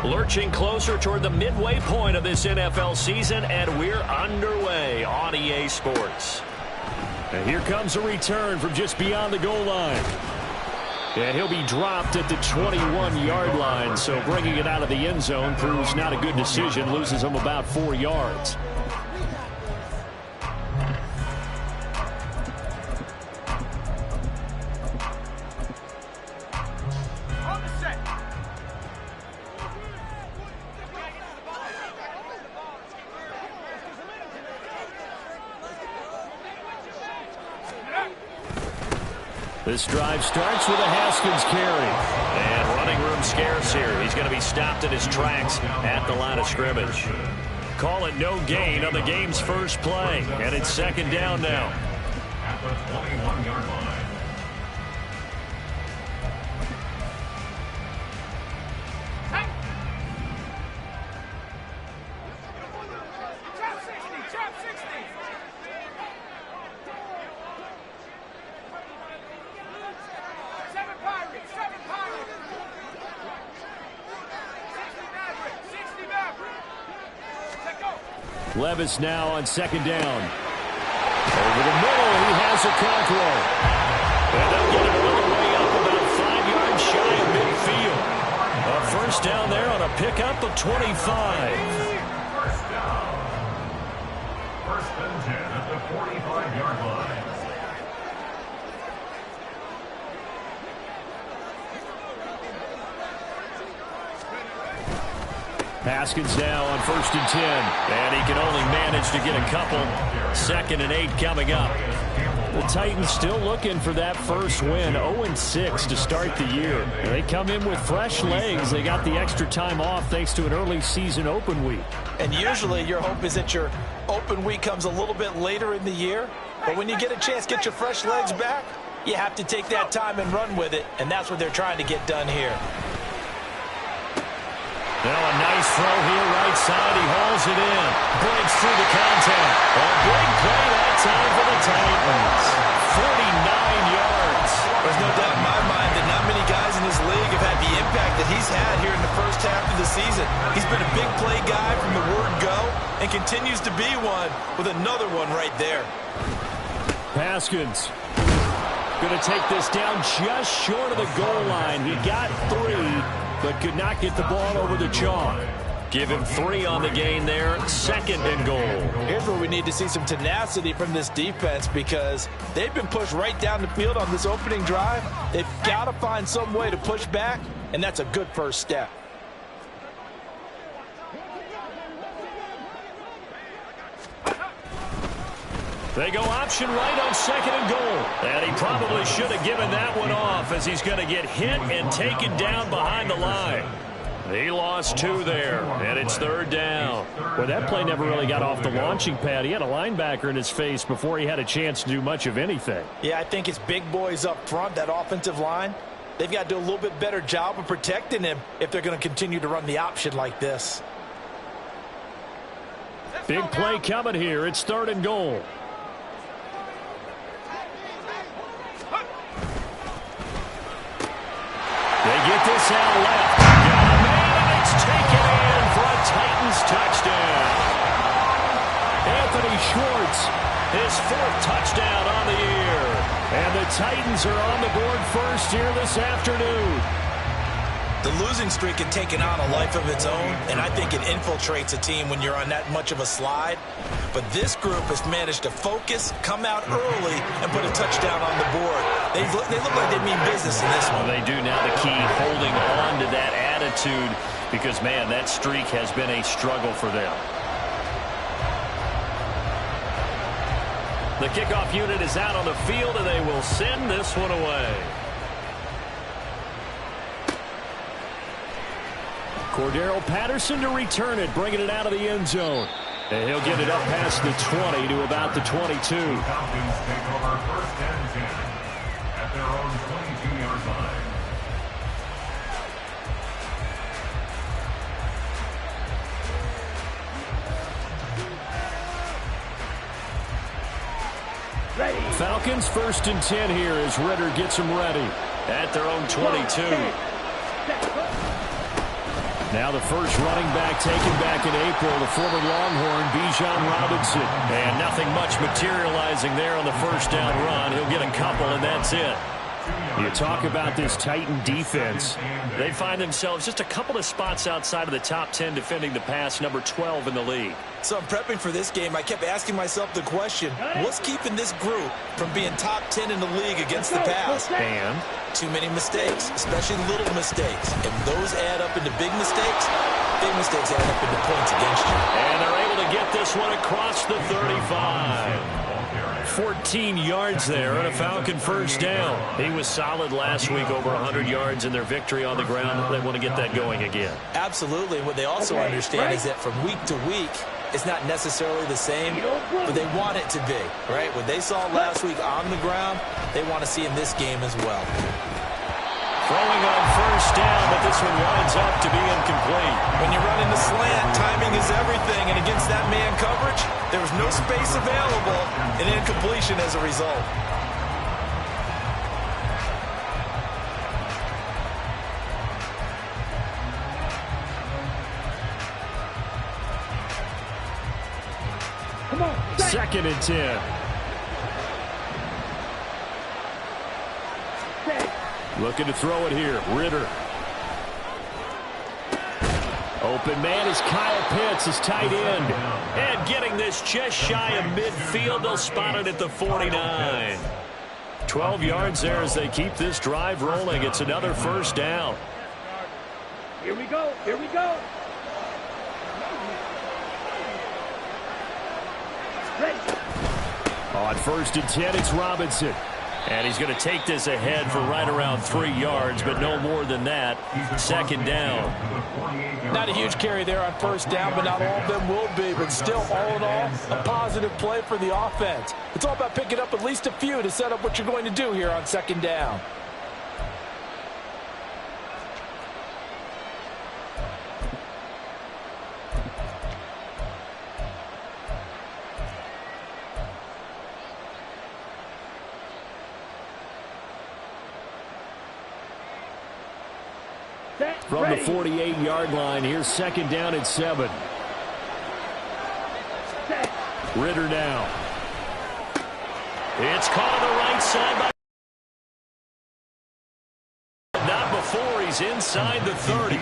Lurching closer toward the midway point of this NFL season, and we're underway on EA Sports. And here comes a return from just beyond the goal line. And he'll be dropped at the 21-yard line, so bringing it out of the end zone proves not a good decision, loses him about 4 yards. This drive starts with a Haskins carry. And running room scarce here. He's going to be stopped in his tracks at the line of scrimmage. Call it no gain on the game's first play. And it's second down now. At the 21-yard line. Levis now on second down. Over the middle, he has a control. And they'll get it all the way up about 5 yards shy of midfield. A first down there on a pickup of 25. First down. First and 10 at the 45-yard line. Haskins now on first and 10. And he can only manage to get a couple. 2nd and 8 coming up. The Titans still looking for that first win. 0-6 to start the year. They come in with fresh legs. They got the extra time off thanks to an early season open week. And usually your hope is that your open week comes a little bit later in the year. But when you get a chance to get your fresh legs back, you have to take that time and run with it. And that's what they're trying to get done here. Now a nice throw here, right side. He hauls it in. Breaks through the contact. A big play that time for the Titans. 49 yards. There's no doubt in my mind that not many guys in this league have had the impact that he's had here in the first half of the season. He's been a big play guy from the word go and continues to be one with another one right there. Haskins going to take this down just short of the goal line. He got 3. But could not get the ball over the chalk. Give him 3 on the gain there. 2nd and goal. Here's where we need to see some tenacity from this defense because they've been pushed right down the field on this opening drive. They've got to find some way to push back, and that's a good first step. They go option right on 2nd and goal. And he probably should have given that one off as he's going to get hit and taken down behind the line. He lost 2 there, and it's 3rd down. Well, that play never really got off the launching pad. He had a linebacker in his face before he had a chance to do much of anything. Yeah, I think it's big boys up front, that offensive line. They've got to do a little bit better job of protecting him if they're going to continue to run the option like this. Big play coming here. It's 3rd and goal. They get this out left. Got a man, and it's taken in for a Titans touchdown. Anthony Schwartz, his 4th touchdown on the year. And the Titans are on the board first here this afternoon. The losing streak had taken on a life of its own, and I think it infiltrates a team when you're on that much of a slide. But this group has managed to focus, come out early, and put a touchdown on the board. They look like they mean business in this one. Well, they do now. The key, holding on to that attitude because, man, that streak has been a struggle for them. The kickoff unit is out on the field, and they will send this one away. Cordero Patterson to return it, bringing it out of the end zone. And he'll get it up past the 20 to about the 22. Falcons take over 1st and 10 at their own 22-yard line. Falcons 1st and 10 here as Ritter gets them ready. At their own 22. Now the first running back taken back in April, the former Longhorn, Bijan Robinson. And nothing much materializing there on the first down run. He'll get a couple, and that's it. You talk about this Titan defense. They find themselves just a couple of spots outside of the top 10 defending the pass, number 12 in the league. So I'm prepping for this game. I kept asking myself the question, what's keeping this group from being top 10 in the league against the pass? And too many mistakes, especially little mistakes. And those add up into big mistakes. Big mistakes add up into points against you. And they're able to get this one across the 35. 14 yards there and a Falcon first down. He was solid last week, over 100 yards in their victory on the ground. They want to get that going again. Absolutely. What they also understand is that from week to week, it's not necessarily the same, but they want it to be, right? What they saw last week on the ground, they want to see in this game as well. Throwing on first down, but this one winds up to be incomplete. When you run into slant, timing is everything, and against that man coverage, there was no space available, and incompletion as a result. second and 10. Looking to throw it here. Ritter. Open man is Kyle Pitts, his tight end. And getting this just shy of midfield. They'll spot it at the 49. 12 yards there as they keep this drive rolling. It's another first down. Here we go. Here we go. On first and 10, it's Robinson. And he's going to take this ahead for right around 3 yards, but no more than that. Second down. Not a huge carry there on first down, but not all of them will be. But still, all in all, a positive play for the offense. It's all about picking up at least a few to set up what you're going to do here on second down. From the 48-yard line, here's second down at 7. Ritter now. It's caught on the right side by... Not before he's inside the 30.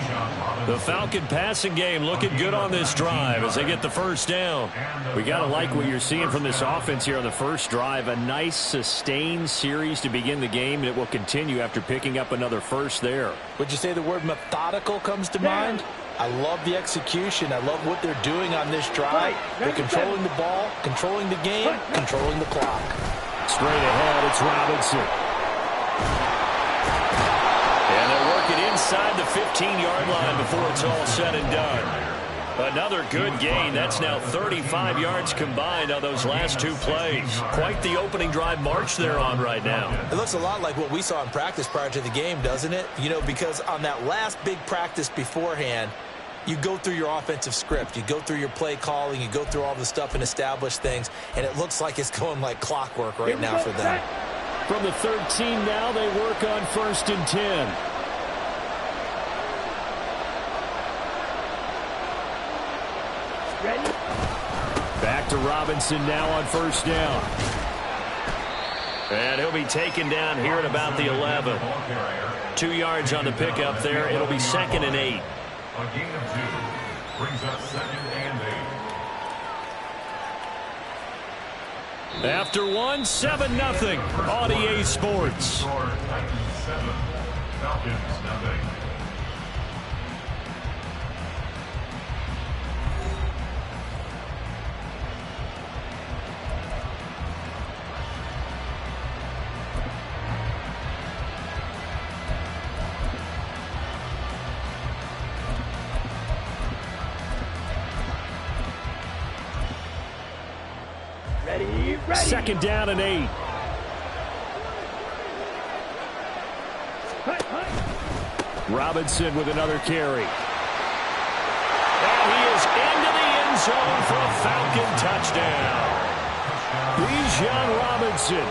The Falcon passing game looking good on this drive as they get the first down. We got to like what you're seeing from this offense here on the first drive. A nice, sustained series to begin the game, and it will continue after picking up another first there. Would you say the word methodical comes to mind? I love the execution. I love what they're doing on this drive. They're controlling the ball, controlling the game, controlling the clock. Straight ahead, it's Robinson. And they're working inside the 15-yard line before it's all said and done. Another good gain. That's now 35 yards combined on those last two plays. Quite the opening drive march they're on right now. It looks a lot like what we saw in practice prior to the game, doesn't it? You know, because on that last big practice beforehand, you go through your offensive script. You go through your play calling. You go through all the stuff and establish things. And it looks like it's going like clockwork right now for them. From the 13 now, they work on first and 10. Ready? Back to Robinson now on first down. And he'll be taken down here at about the 11. 2 yards on the pickup there. It'll be second and 8. A gain of 2 brings up second and 8. After one, 7-0 on EA Sports. Titans 7, Falcons nothing. Ready? Second down and 8. Robinson with another carry. And he is into the end zone for a Falcon touchdown. Bijan Robinson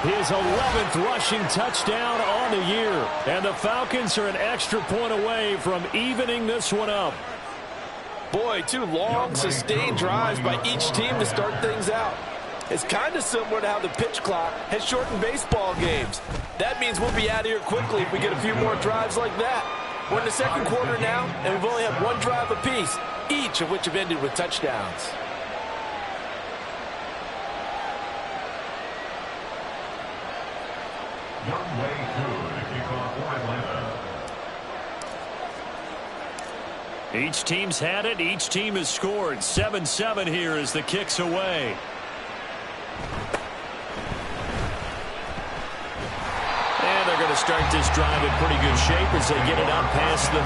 His 11th rushing touchdown on the year. And the Falcons are an extra point away from evening this one up. Boy, 2 long, sustained drives by each team to start things out. It's kind of similar to how the pitch clock has shortened baseball games. That means we'll be out of here quickly if we get a few more drives like that. We're in the second quarter now, and we've only had 1 drive apiece, each of which have ended with touchdowns. Each team's had it. Each team has scored. 7-7 here as the kick's away. And they're going to start this drive in pretty good shape as they get it up past the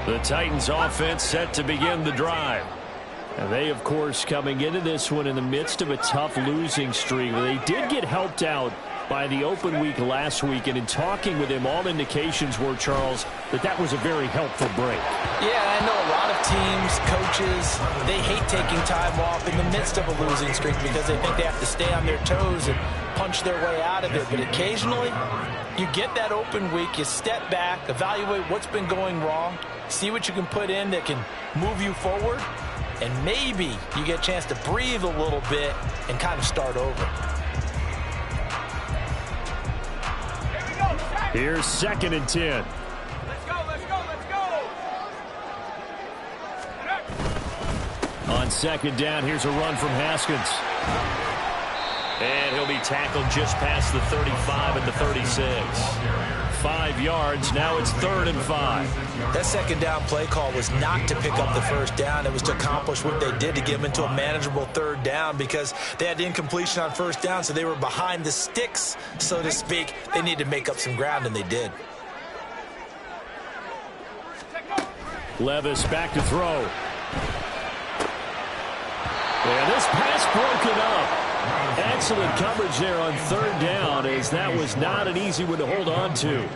30. The Titans offense set to begin the drive. And they, of course, coming into this one in the midst of a tough losing streak. They did get helped out by the open week last week. And in talking with him, all indications were, Charles, that was a very helpful break. Yeah, I know a lot of teams, coaches, they hate taking time off in the midst of a losing streak because they think they have to stay on their toes and punch their way out of it. But occasionally, you get that open week, you step back, evaluate what's been going wrong, see what you can put in that can move you forward, and maybe you get a chance to breathe a little bit and kind of start over. Here's 2nd and 10. Let's go, let's go, let's go. On 2nd down, here's a run from Haskins. And he'll be tackled just past the 35 at the 36. 5 yards. Now it's 3rd and 5. That 2nd down play call was not to pick up the 1st down. It was to accomplish what they did to get them into a manageable 3rd down because they had incompletion on 1st down, so they were behind the sticks, so to speak. They needed to make up some ground, and they did. Levis back to throw. And this pass broken up. Excellent coverage there on 3rd down, as that was not an easy one to hold on to.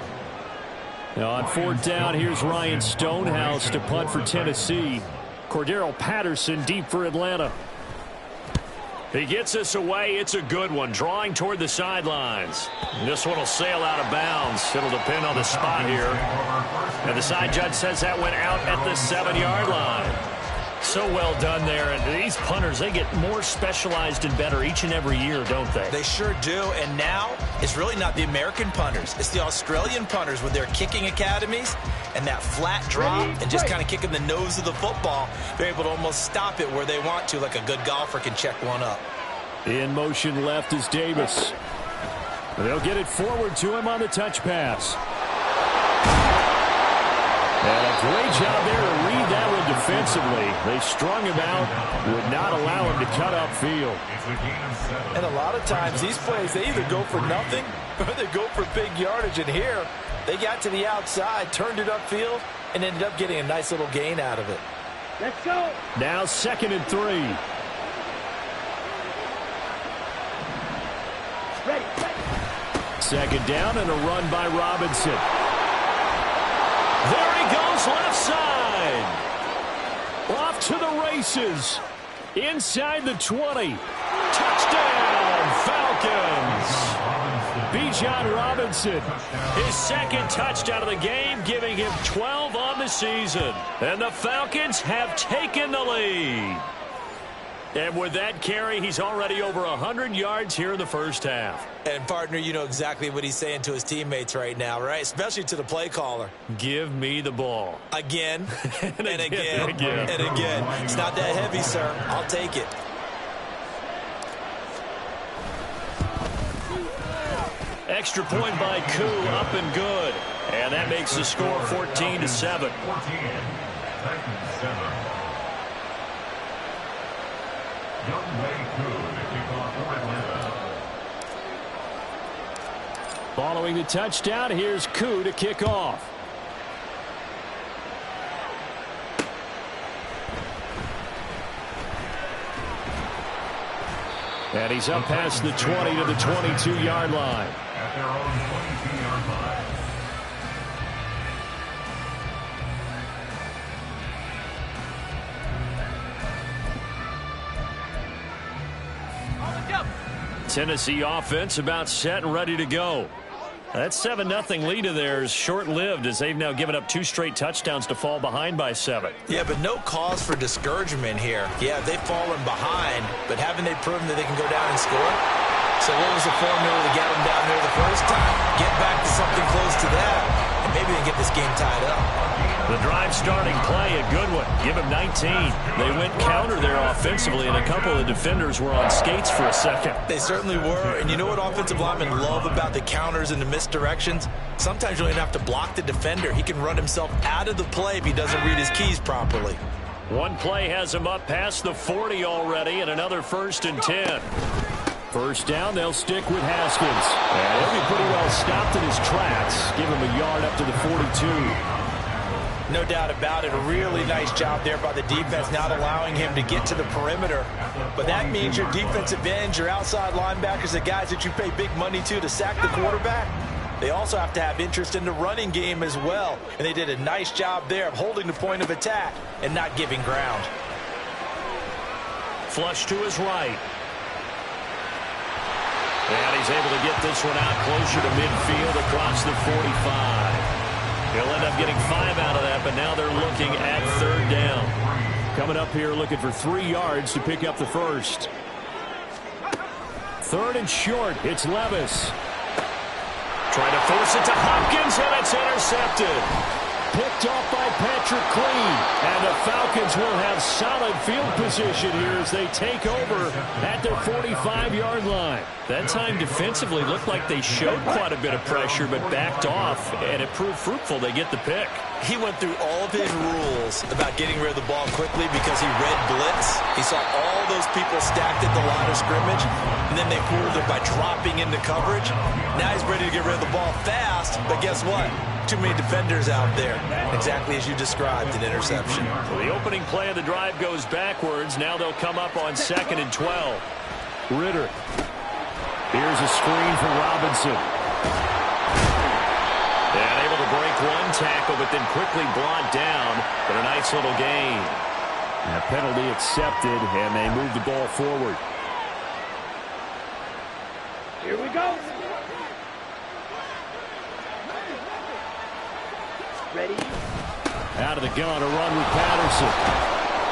Now on 4th down, here's Ryan Stonehouse to punt for Tennessee. Cordero Patterson deep for Atlanta. He gets this away. It's a good one, drawing toward the sidelines. This one will sail out of bounds. It'll depend on the spot here. And the side judge says that went out at the 7-yard line. So well done there. And these punters, they get more specialized and better each and every year, don't they? They sure do. And now it's really not the American punters. It's the Australian punters with their kicking academies and that flat drop and just kind of kicking the nose of the football. They're able to almost stop it where they want to, like a good golfer can check one up. In motion left is Davis. They'll get it forward to him on the touch pass. And a great job there to read that one defensively. They strung him out, would not allow him to cut upfield. And a lot of times, these plays, they either go for nothing or they go for big yardage. And here, they got to the outside, turned it upfield, and ended up getting a nice little gain out of it. Let's go. Now 2nd and 3. Ready. 2nd down and a run by Robinson. There he goes, left side. Off to the races. Inside the 20. Touchdown, Falcons. Bijan Robinson. His 2nd touchdown of the game, giving him 12 on the season. And the Falcons have taken the lead. And with that carry, he's already over 100 yards here in the first half. And, partner, you know exactly what he's saying to his teammates right now, right? Especially to the play caller. Give me the ball. Again, and again. and again. It's not that heavy, sir. I'll take it. Extra point by Koo, up and good. And that makes the score 14-7. Following the touchdown, here's Koo to kick off. And he's up past the 20 to the 22-yard line. At their own 22-yard line. Tennessee offense about set and ready to go. That 7-0 lead of theirs short-lived as they've now given up 2 straight touchdowns to fall behind by 7. Yeah, but no cause for discouragement here. Yeah, they've fallen behind, but haven't they proven that they can go down and score? So what was the formula to get them down there the first time? Get back to something close to that, and maybe they can get this game tied up. The drive starting play, a good one. Give him 19. They went counter there offensively, and a couple of the defenders were on skates for a second. They certainly were, and you know what offensive linemen love about the counters and the misdirections? Sometimes you don't even have to block the defender. He can run himself out of the play if he doesn't read his keys properly. One play has him up past the 40 already, and another 1st and 10. First down, they'll stick with Haskins. And he'll be pretty well stopped in his tracks. Give him a yard up to the 42. No doubt about it. A really nice job there by the defense, not allowing him to get to the perimeter. But that means your defensive ends, your outside linebackers, the guys that you pay big money to sack the quarterback, they also have to have interest in the running game as well. And they did a nice job there of holding the point of attack and not giving ground. Flush to his right. And he's able to get this one out closer to midfield across the 45. He'll end up getting 5 out of that, but now they're looking at 3rd down. Coming up here looking for 3 yards to pick up the first. 3rd and short. It's Levis. Trying to force it to Hopkins, and it's intercepted. Picked off by Patrick Queen. And the Falcons will have solid field position here as they take over at their 45-yard line. That time defensively looked like they showed quite a bit of pressure but backed off, and it proved fruitful. They get the pick. He went through all of his rules about getting rid of the ball quickly because he read blitz. He saw all those people stacked at the line of scrimmage, and then they fooled it by dropping into coverage. Now he's ready to get rid of the ball fast, but guess what? Too many defenders out there. Exactly as you described, an interception. Well, the opening play of the drive goes backwards. Now they'll come up on 2nd and 12. Ritter. Here's a screen for Robinson. And able to break one tackle, but then quickly brought down. But a nice little gain. And a penalty accepted, and they move the ball forward. Here we go. Ready? Out of the gun, a run with Patterson.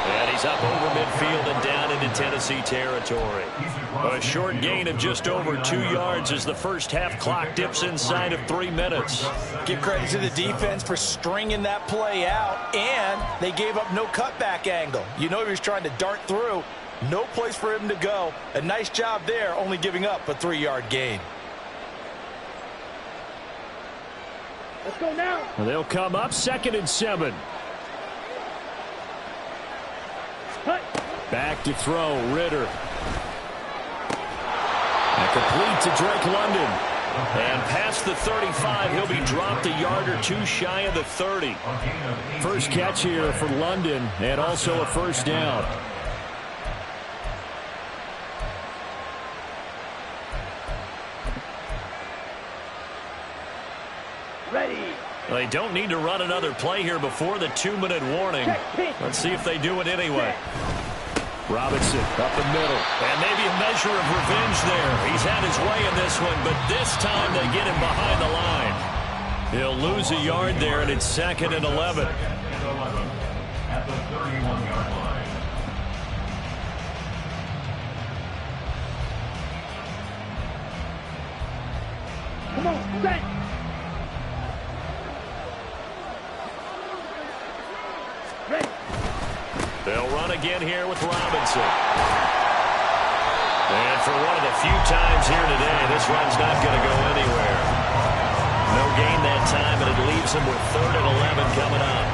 And he's up over midfield and down into Tennessee territory. A short gain of just over 2 yards as the first half clock dips inside of 3 minutes. Give credit to the defense for stringing that play out, and they gave up no cutback angle. You know he was trying to dart through. No place for him to go. A nice job there, only giving up a 3-yard gain. Let's go now. Well, they'll come up 2nd and 7. Cut. Back to throw, Ritter. And complete to Drake London. And past the 35, he'll be dropped a yard or 2 shy of the 30. First catch here for London, and also a first down. Ready. They don't need to run another play here before the 2-minute warning. Let's see if they do it anyway. Robinson up the middle. And maybe a measure of revenge there. He's had his way in this one, but this time they get him behind the line. He'll lose a yard there, and it's 2nd and 11. At the 31-yard line. Come on, set. Ready. They'll run again here with Robinson. And for one of the few times here today, this run's not going to go anywhere. No gain that time, and it leaves him with 3rd and 11 coming up.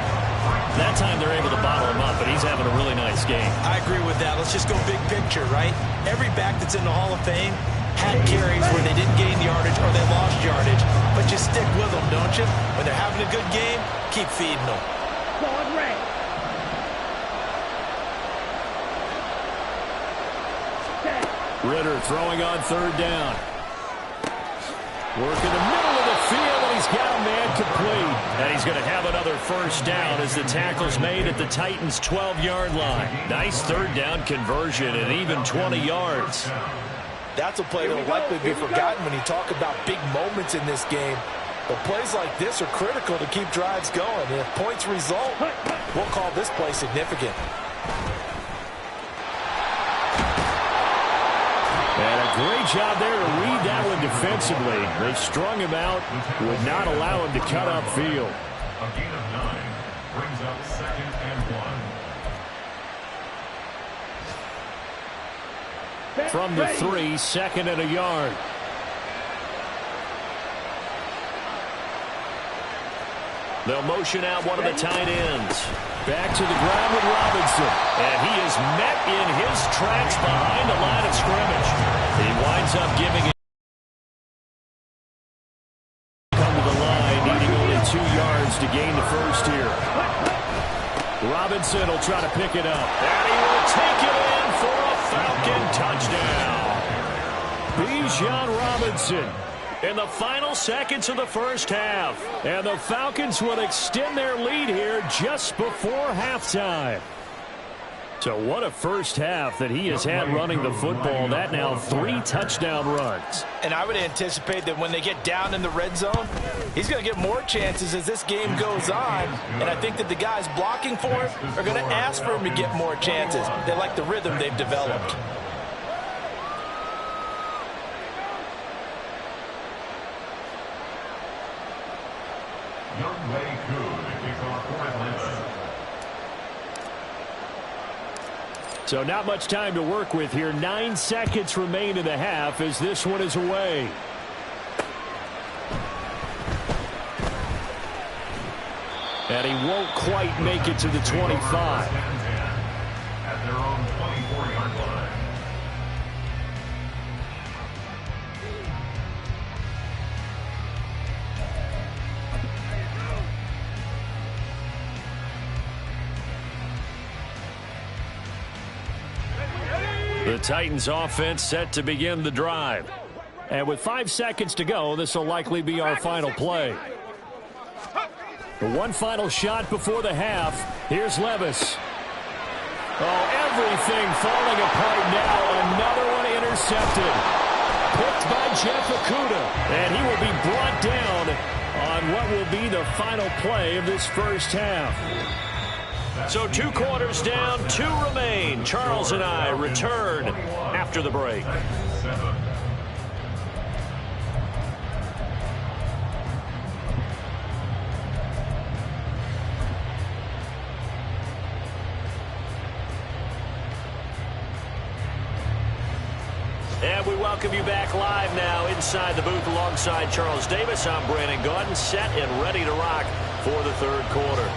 That time they're able to bottle him up, but he's having a really nice game. I agree with that. Let's just go big picture, right? Every back that's in the Hall of Fame had carries where they didn't gain yardage or they lost yardage, but you stick with them, don't you? When they're having a good game, keep feeding them. Forward red. Ritter throwing on 3rd down. Work in the middle of the field, and he's got a man complete. And he's going to have another first down as the tackle's made at the Titans' 12-yard line. Nice third down conversion and even 20 yards. That's a play that will likely be forgotten when you talk about big moments in this game. But plays like this are critical to keep drives going. And if points result, we'll call this play significant. And a great job there to read that one defensively. They strung him out, would not allow him to cut upfield. A gain of 9 brings up 2nd and 1. From the 3, 2nd and a yard. They'll motion out one of the tight ends. Back to the ground with Robinson. And he is met in his tracks behind the line of scrimmage. He winds up giving it. Come to the line, needing only 2 yards to gain the first here. Robinson will try to pick it up. And he will take it in for a Falcon touchdown. Bijan Robinson. In the final seconds of the first half. And the Falcons will extend their lead here just before halftime. So what a first half that he has had running the football. That now 3 touchdown runs. And I would anticipate that when they get down in the red zone, he's going to get more chances as this game goes on. And I think that the guys blocking for him are going to ask for him to get more chances. They like the rhythm they've developed. Young Wei Koo to kick off for Atlanta. So not much time to work with here. 9 seconds remain in the half as this one is away. And he won't quite make it to the 25. At their own 24-yard line. The Titans offense set to begin the drive. And with 5 seconds to go, this will likely be our final play. The one final shot before the half. Here's Levis. Oh, everything falling apart now. Another one intercepted. Picked by Jeff Okudah. And he will be brought down on what will be the final play of this first half. So 2 quarters down, 2 remain. Charles and I return after the break. And we welcome you back live now inside the booth alongside Charles Davis. I'm Brandon Gaudin, set and ready to rock for the third quarter.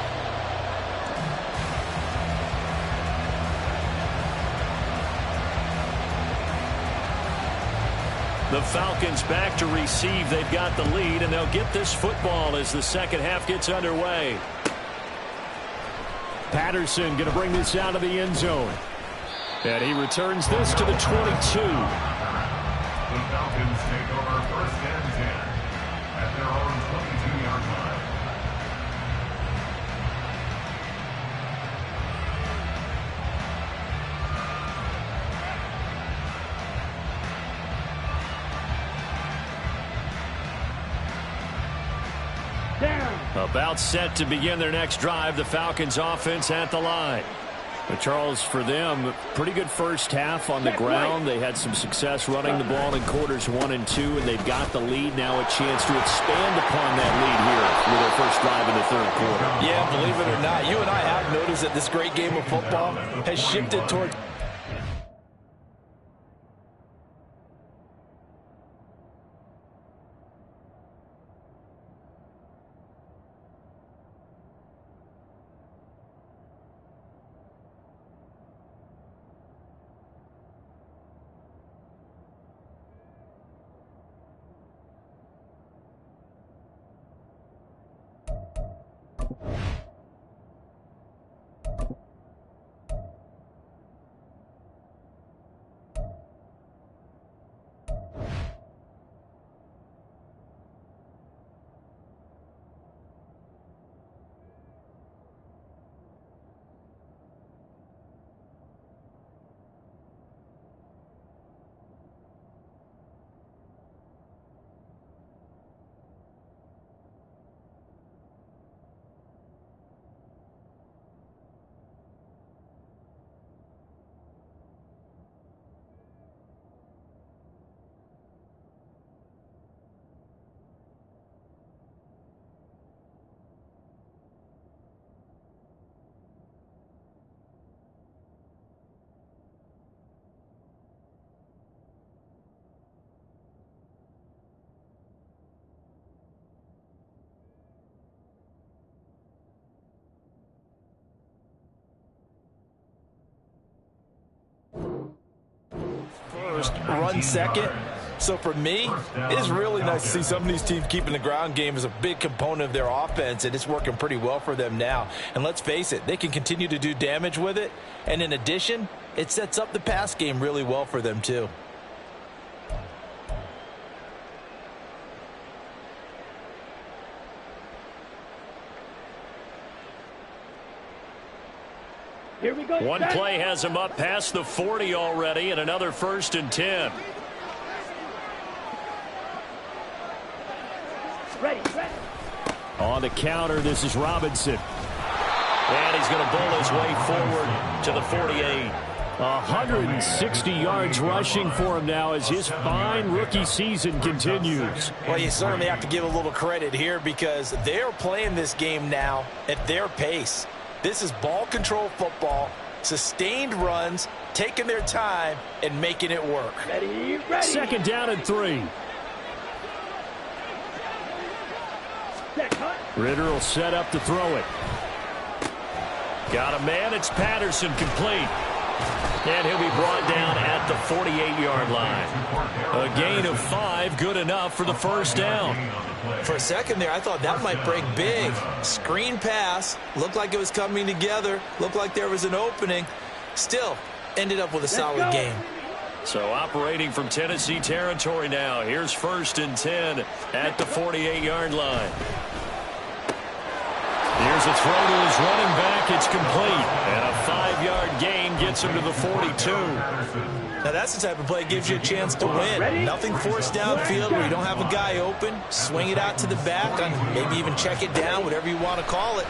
The Falcons back to receive. They've got the lead, and they'll get this football as the second half gets underway. Patterson going to bring this out of the end zone. And he returns this to the 22. The Falcons take over 1st and 10 at their own 22-yard line. About set to begin their next drive. The Falcons offense at the line. But Charles, for them, pretty good first half on the ground. They had some success running the ball in quarters 1 and 2, and they've got the lead. Now a chance to expand upon that lead here with their first drive in the third quarter. Yeah, believe it or not, you and I have noticed that this great game of football has shifted toward first, run second. So for me, it is really nice to see some of these teams keeping the ground game as a big component of their offense, and it's working pretty well for them now. And let's face it, they can continue to do damage with it. And in addition, it sets up the pass game really well for them too. Here we go. One play has him up past the 40 already, and another 1st and 10. Ready. On the counter, this is Robinson. And he's going to bowl his way forward to the 48. 160 yards rushing for him now as his fine rookie season continues. Well, you certainly have to give a little credit here because they're playing this game now at their pace. This is ball control football, sustained runs, taking their time, and making it work. Ready. 2nd down and 3. Ritter will set up to throw it. Got a man. It's Patterson, complete. And he'll be brought down at the 48-yard line. A gain of 5, good enough for the 1st down. For a second there, I thought that might break big. Screen pass, looked like it was coming together, looked like there was an opening. Still, ended up with a solid game. So operating from Tennessee territory now. Here's 1st and 10 at the 48-yard line. Here's a throw to his running back. It's complete. And a 5-yard gain gets him to the 42. Now that's the type of play that gives you a chance to win. Nothing forced downfield where you don't have a guy open. Swing it out to the back, and maybe even check it down, whatever you want to call it.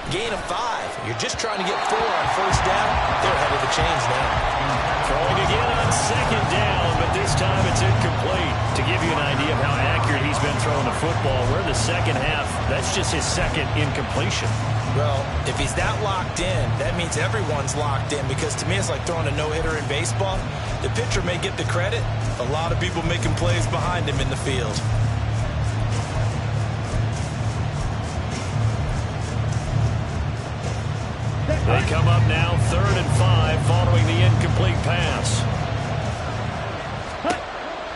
Gain of 5. You're just trying to get 4 on 1st down. They're ahead of the chains now. Throwing again on 2nd down, but this time it's incomplete. To give you an idea of how accurate he's been throwing the football, we're in the second half. That's just his 2nd incompletion. Well, if he's that locked in, that means everyone's locked in, because to me it's like throwing a no-hitter in baseball. The pitcher may get the credit. A lot of people making plays behind him in the field. They come up now 3rd and 5 following the incomplete pass.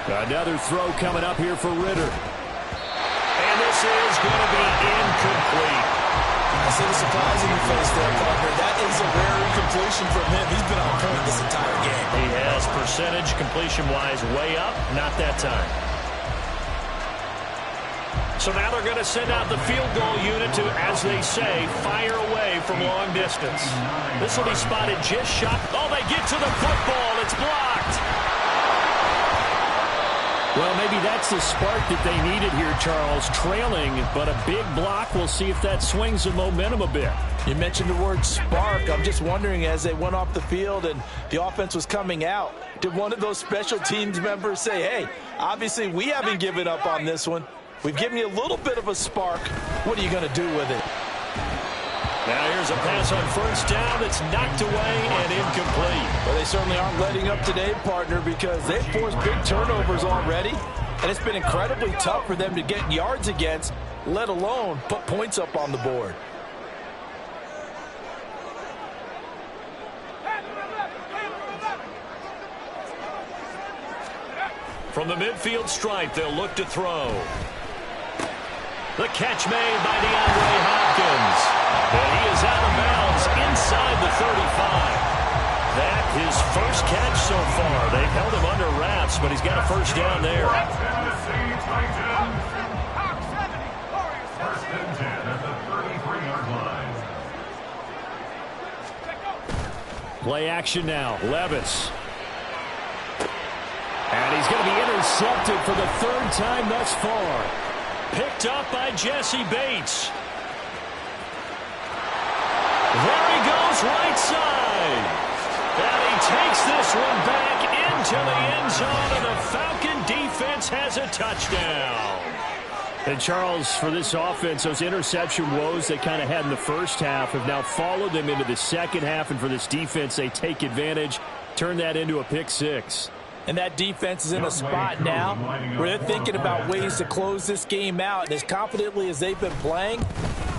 Another throw coming up here for Ritter. And this is going to be incomplete. I see the surprise in your face there, partner. That is a rare incompletion from him. He's been on point this entire game. He has percentage completion-wise way up. Not that time. So now they're going to send out the field goal unit to, as they say, fire away from long distance. This will be spotted just shot. Oh, they get to the football. It's blocked. Well, maybe that's the spark that they needed here, Charles. Trailing, but a big block. We'll see if that swings the momentum a bit. You mentioned the word spark. I'm just wondering, as they went off the field and the offense was coming out, did one of those special teams members say, hey, obviously we haven't given up on this one. We've given you a little bit of a spark. What are you going to do with it? Now here's a pass on 1st down that's knocked away and incomplete. Well, they certainly aren't letting up today, partner, because they've forced big turnovers already, and it's been incredibly tough for them to get yards against, let alone put points up on the board. From the midfield stripe, they'll look to throw. The catch made by DeAndre Hopkins. And he is out of bounds inside the 35. That his first catch so far. They've held him under wraps, but he's got a 1st down there. Tennessee Titans. 1st and 10 at the 33-yard line. Play action now. Levis. And he's going to be intercepted for the 3rd time thus far. Picked up by Jesse Bates. There he goes, right side. And he takes this one back into the end zone, and the Falcon defense has a touchdown. And Charles, for this offense, those interception woes they kind of had in the 1st half have now followed them into the 2nd half, and for this defense, they take advantage, turn that into a pick 6. And that defense is in a spot now where they're thinking about ways to close this game out. And as confidently as they've been playing,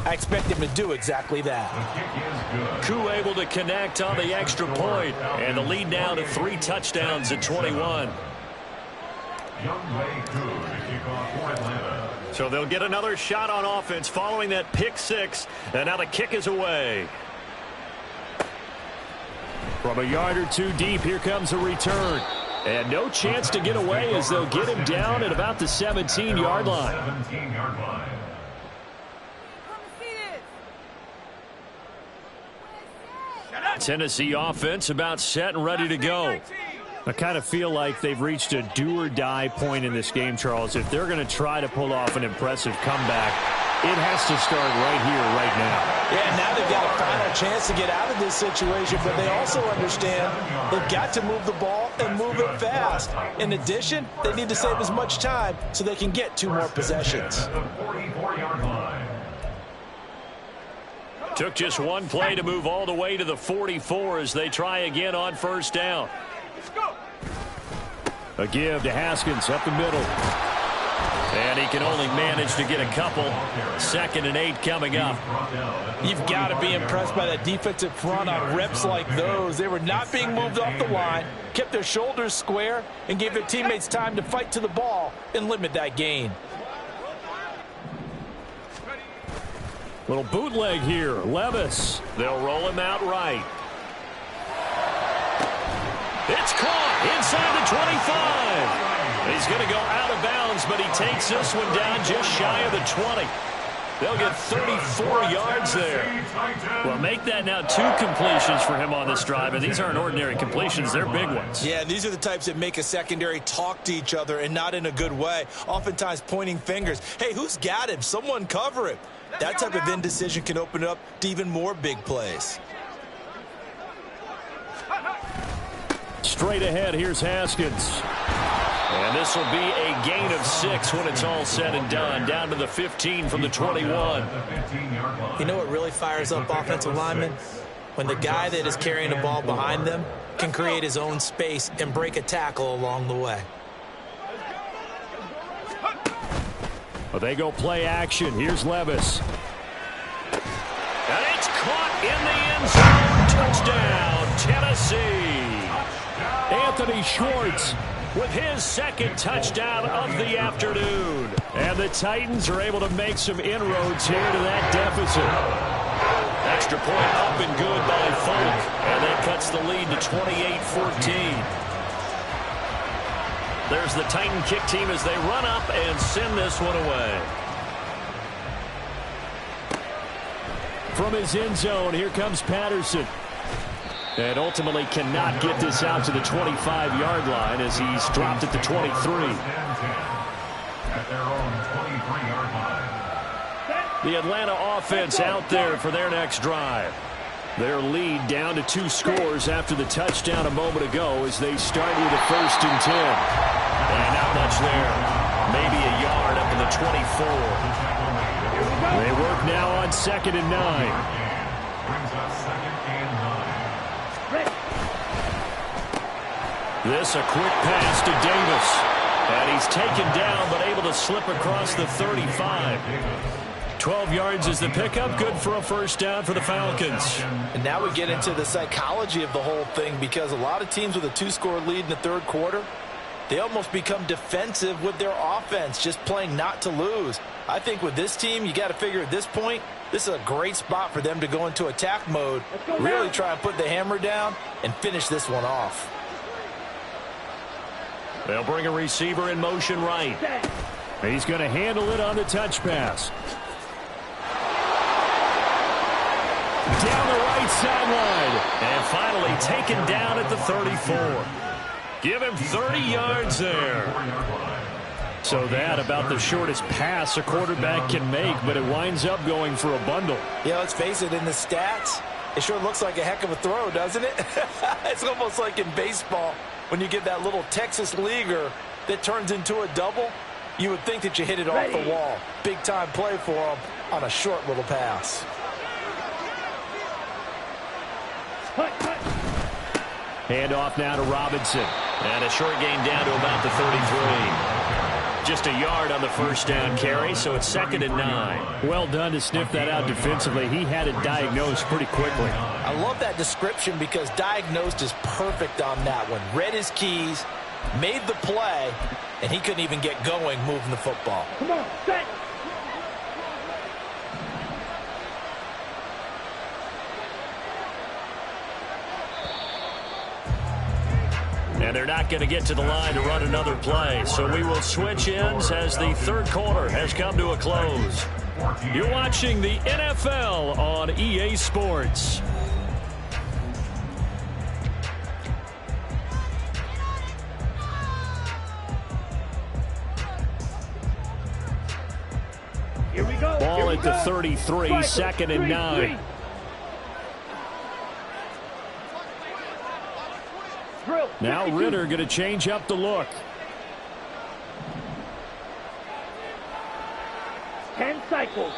I expect him to do exactly that. Koo able to connect on the extra point, and the lead now to 3 touchdowns at 21. So they'll get another shot on offense following that pick 6, and now the kick is away. From a yard or 2 deep, here comes a return. And no chance to get away as they'll get him down at about the 17-yard line. Tennessee offense about set and ready to go. I kind of feel like they've reached a do-or-die point in this game, Charles. If they're going to try to pull off an impressive comeback, it has to start right here, right now. Yeah, now they've got a final chance to get out of this situation, but they also understand they've got to move the ball and move it fast. In addition, they need to save as much time so they can get 2 more possessions. Took just one play to move all the way to the 44 as they try again on first down. A give to Haskins up the middle. And he can only manage to get a couple. 2nd and 8 coming up. You've got to be impressed by that defensive front on reps like those. They were not being moved off the line, kept their shoulders square, and gave their teammates time to fight to the ball and limit that gain. Little bootleg here. Levis. They'll roll him out right. It's caught inside the 25. He's going to go out of bounds, but he takes this one down just shy of the 20. They'll get 34 yards there. Well, make that now 2 completions for him on this drive, and these aren't ordinary completions. They're big ones. Yeah, these are the types that make a secondary talk to each other and not in a good way, oftentimes pointing fingers. Hey, who's got him? Someone cover him. That type of indecision can open it up to even more big plays. Straight ahead, here's Haskins. And this will be a gain of 6 when it's all said and done. Down to the 15 from the 21. You know what really fires up offensive linemen? When the guy that is carrying the ball behind them can create his own space and break a tackle along the way. Well, they go play action. Here's Levis. And it's caught in the end zone. Touchdown, Tennessee. Anthony Schwartz with his 2nd touchdown of the afternoon. And the Titans are able to make some inroads here to that deficit. Extra point up and good by Falk. And that cuts the lead to 28-14. There's the Titan kick team as they run up and send this one away. From his end zone, here comes Patterson. And ultimately cannot get this out to the 25-yard line as he's dropped at the 23. At their own 23-yard line. The Atlanta offense out there for their next drive. Their lead down to 2 scores after the touchdown a moment ago as they start with a 1st and 10. And not much there. Maybe a yard up to the 24. They work now on 2nd and 9. Brings us 2nd and 9. This a quick pass to Davis. And he's taken down but able to slip across the 35. 12 yards is the pickup. Good for a 1st down for the Falcons. And now we get into the psychology of the whole thing, because a lot of teams with a 2-score lead in the 3rd quarter, they almost become defensive with their offense, just playing not to lose. I think with this team, you got to figure at this point, this is a great spot for them to go into attack mode, really try and put the hammer down and finish this one off. They'll bring a receiver in motion right. He's going to handle it on the touch pass. Down the right sideline. And finally taken down at the 34. Give him 30 yards there. So that about the shortest pass a quarterback can make, but it winds up going for a bundle. Yeah, let's face it, in the stats, it sure looks like a heck of a throw, doesn't it? It's almost like in baseball when you get that little Texas leaguer that turns into a double. You would think that you hit it off the wall. Big time play for him on a short little pass. Hand off now to Robinson. And a short gain down to about the 33. just a yard on the first down carry, so it's 2nd and 9. Well done to sniff that out defensively. He had it diagnosed pretty quickly. I love that description because diagnosed is perfect on that one. Read his keys, made the play, and he couldn't even get going moving the football. Come on, set. And they're not going to get to the line to run another play. So we will switch ends as the third quarter has come to a close. You're watching the NFL on EA Sports. Here we go. Ball at the 33, 2nd and 9. Now Ritter going to change up the look. 10 cycles.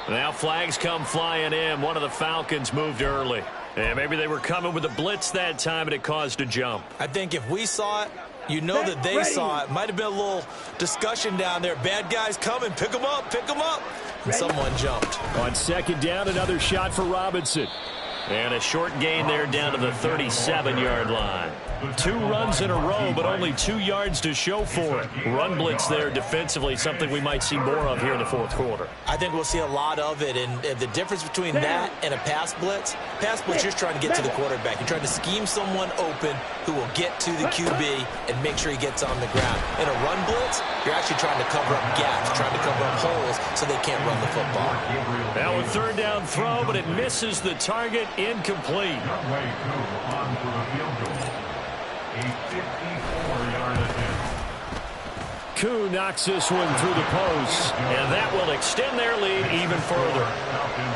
Now flags come flying in. One of the Falcons moved early. And maybe they were coming with a blitz that time and it caused a jump. I think if we saw it, you know that they saw it. Might have been a little discussion down there. Bad guys coming. Pick them up. Pick them up. And someone jumped. On 2nd down, another shot for Robinson. And a short gain there down to the 37-yard line. 2 runs in a row, but only 2 yards to show for it. Run blitz there defensively, something we might see more of here in the fourth quarter. I think we'll see a lot of it, and the difference between that and a pass blitz, you're trying to get to the quarterback. You're trying to scheme someone open who will get to the QB and make sure he gets on the ground. In a run blitz, you're actually trying to cover up gaps, trying to cover up holes so they can't run the football. Now a 3rd down throw, but it misses the target, incomplete. Koo knocks this one through the post. And that will extend their lead even further.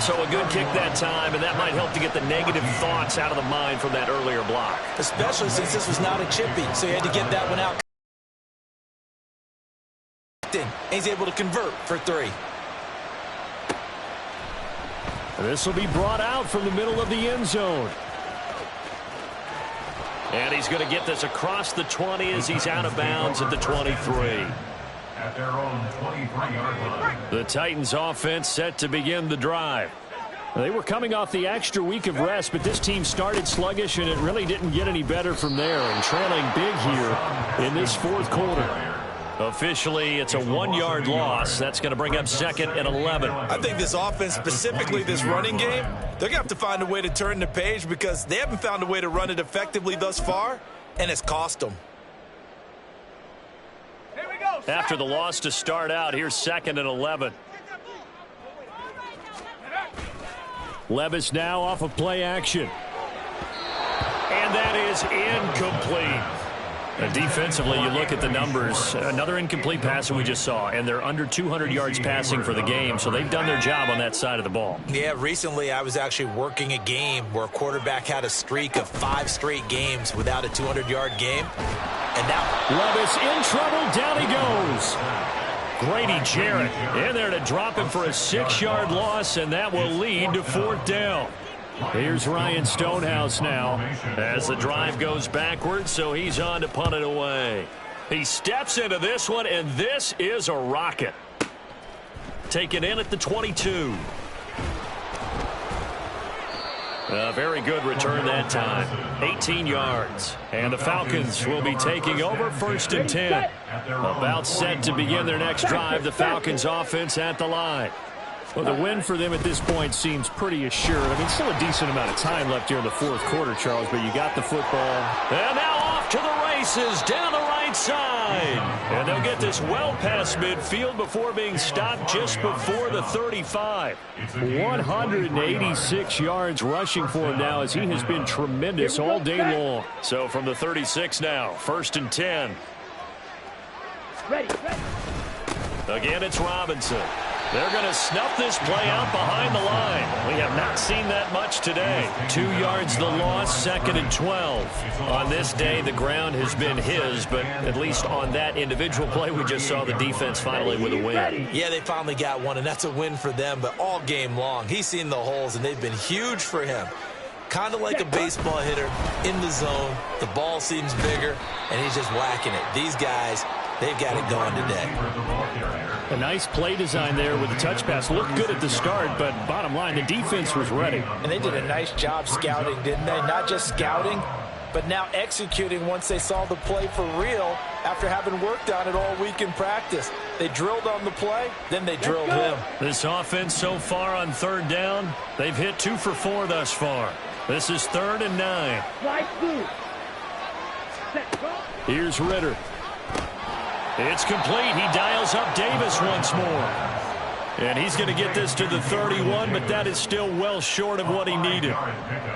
So a good kick that time, and that might help to get the negative thoughts out of the mind from that earlier block. Especially since this was not a chippy, so he had to get that one out. And he's able to convert for 3. This will be brought out from the middle of the end zone. And he's going to get this across the 20 as he's out of bounds at the 23. At their own 23-yard line. The Titans offense set to begin the drive. They were coming off the extra week of rest, but this team started sluggish, and it really didn't get any better from there. And trailing big here in this fourth quarter. Officially, it's a 1-yard loss. That's going to bring up 2nd and 11. I think this offense, specifically this running game, they're going to have to find a way to turn the page because they haven't found a way to run it effectively thus far, and it's cost them. Here we go. After the loss to start out, here's 2nd and 11. Levis now off of play action. And that is incomplete. Defensively, you look at the numbers. Another incomplete pass that we just saw, and they're under 200 yards passing for the game, so they've done their job on that side of the ball. Yeah, recently I was actually working a game where a quarterback had a streak of 5 straight games without a 200-yard game. And now Levis in trouble. Down he goes. Grady Jarrett in there to drop him for a 6-yard loss, and that will lead to 4th down. Here's Ryan Stonehouse now as the drive goes backwards, so he's on to punt it away. He steps into this one, and this is a rocket. Taken in at the 22. A very good return that time. 18 yards. And the Falcons will be taking over 1st and 10. About set to begin their next drive. The Falcons offense at the line. Well, the win for them at this point seems pretty assured. I mean, still a decent amount of time left here in the fourth quarter, Charles, but you got the football. And now off to the races down the right side. And they'll get this well past midfield before being stopped just before the 35. 186 yards rushing for him now as he has been tremendous all day long. So from the 36 now, 1st and 10. Ready. Again, it's Robinson. They're going to snuff this play out behind the line. We have not seen that much today. 2 yards the loss, 2nd and 12. On this day, the ground has been his, but at least on that individual play, we just saw the defense finally with a win. Yeah, they finally got one, and that's a win for them, but all game long, he's seen the holes, and they've been huge for him. Kind of like a baseball hitter in the zone. The ball seems bigger, and he's just whacking it. These guys they've got it going today. A nice play design there with the touch pass. Looked good at the start, but bottom line, the defense was ready. And they did a nice job scouting, didn't they? Not just scouting, but now executing once they saw the play for real after having worked on it all week in practice. They drilled on the play, then they drilled him. This offense so far on third down, they've hit 2 for 4 thus far. This is 3rd and 9. Slide through. Set, go. Here's Ritter. It's complete. He dials up Davis once more. And he's going to get this to the 31, but that is still well short of what he needed.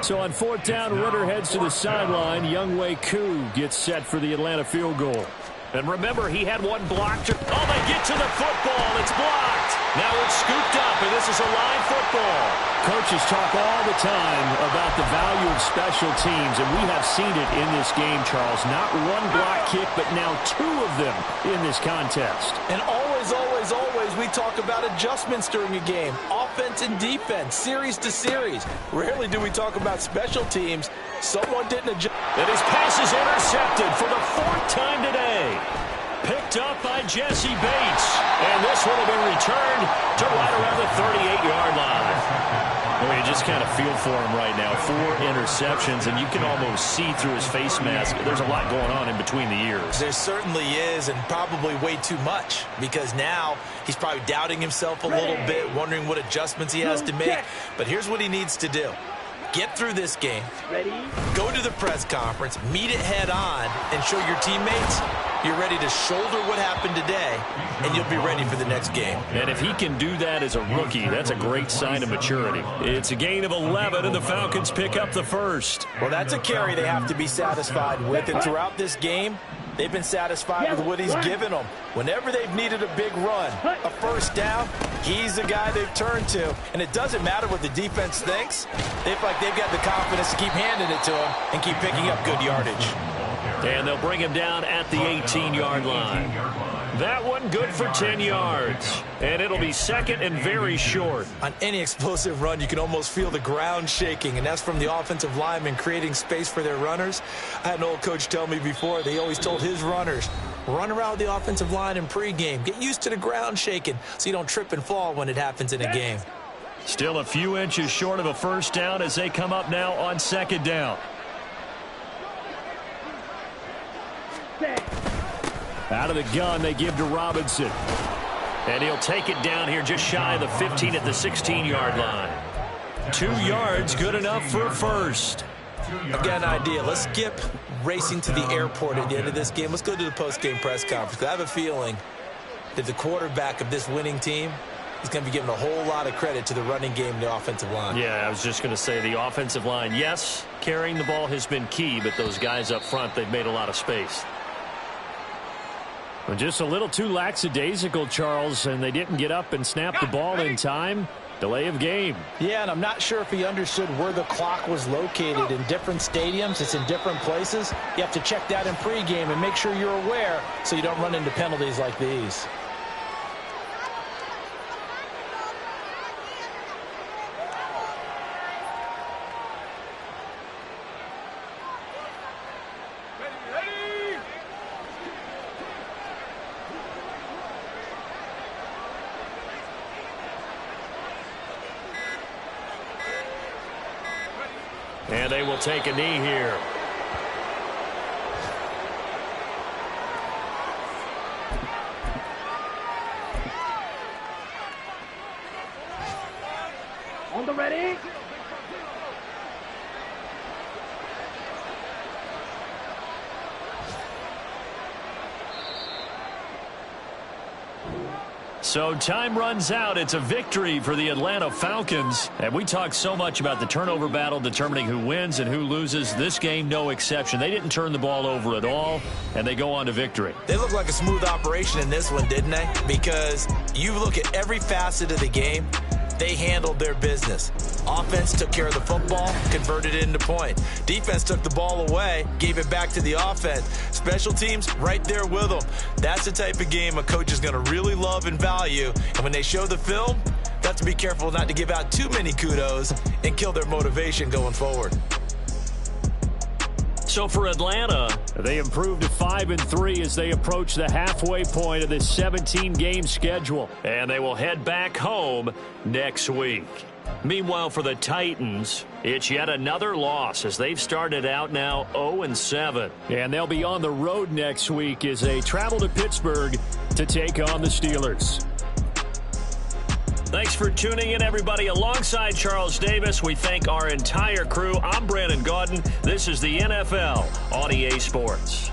So on 4th down, Ritter heads to the sideline. Younghoe Koo gets set for the Atlanta field goal. And remember, he had one blocked. Oh, they get to the football. It's blocked. Now it's scooped up, and this is a live football. Coaches talk all the time about the value of special teams, and we have seen it in this game, Charles. Not one block kick, but now 2 of them in this contest. And always, always, always, we talk about adjustments during a game. Offense and defense, series to series. Rarely do we talk about special teams. Someone didn't adjust. And his pass is intercepted for the 4th time today. Picked up by Jesse Bates. And this would have been returned to right around the 38-yard line. Well, you just kind of feel for him right now. 4 interceptions, and you can almost see through his face mask. There's a lot going on in between the ears. There certainly is, and probably way too much, because now he's probably doubting himself a little bit, wondering what adjustments he has to make. But here's what he needs to do. Get through this game, go to the press conference, meet it head on, and show your teammates you're ready to shoulder what happened today, and you'll be ready for the next game. And if he can do that as a rookie, that's a great sign of maturity. It's a gain of 11, and the Falcons pick up the first. Well, that's a carry they have to be satisfied with, and throughout this game, they've been satisfied with what he's given them. Whenever they've needed a big run, a first down, he's the guy they've turned to. And it doesn't matter what the defense thinks. They feel like they've got the confidence to keep handing it to him and keep picking up good yardage. And they'll bring him down at the 18-yard line. That one good for 10 yards. And it'll be 2nd and very short. On any explosive run, you can almost feel the ground shaking, and that's from the offensive linemen creating space for their runners. I had an old coach tell me before, they always told his runners, run around the offensive line in pregame. Get used to the ground shaking so you don't trip and fall when it happens in a game. Still a few inches short of a first down as they come up now on 2nd down. Out of the gun, they give to Robinson. And he'll take it down here just shy of the 15 at the 16-yard line. 2 yards, good enough for a first. I've got an idea. Let's skip racing to the airport at the end of this game. Let's go to the post-game press conference. I have a feeling that the quarterback of this winning team is going to be given a whole lot of credit to the running game and the offensive line. Yeah, I was just going to say the offensive line, yes, carrying the ball has been key, but those guys up front, they've made a lot of space. Well, just a little too lackadaisical, Charles, and they didn't get up and snap the ball in time. Delay of game. Yeah, and I'm not sure if he understood where the clock was located. In different stadiums, it's in different places. You have to check that in pregame and make sure you're aware so you don't run into penalties like these. And they will take a knee here. On the ready. So time runs out. It's a victory for the Atlanta Falcons. And we talk so much about the turnover battle determining who wins and who loses. This game, no exception. They didn't turn the ball over at all, and they go on to victory. They look like a smooth operation in this one, didn't they? Because you look at every facet of the game, they handled their business. Offense took care of the football, converted it into points. Defense took the ball away, gave it back to the offense. Special teams right there with them. That's the type of game a coach is going to really love and value. And when they show the film, they have to be careful not to give out too many kudos and kill their motivation going forward. So for Atlanta, they improved to 5-3 as they approach the halfway point of this 17-game schedule. And they will head back home next week. Meanwhile, for the Titans, it's yet another loss as they've started out now 0-7. And they'll be on the road next week as they travel to Pittsburgh to take on the Steelers. Thanks for tuning in, everybody. Alongside Charles Davis, we thank our entire crew. I'm Brandon Gaudin. This is the NFL on EA Sports.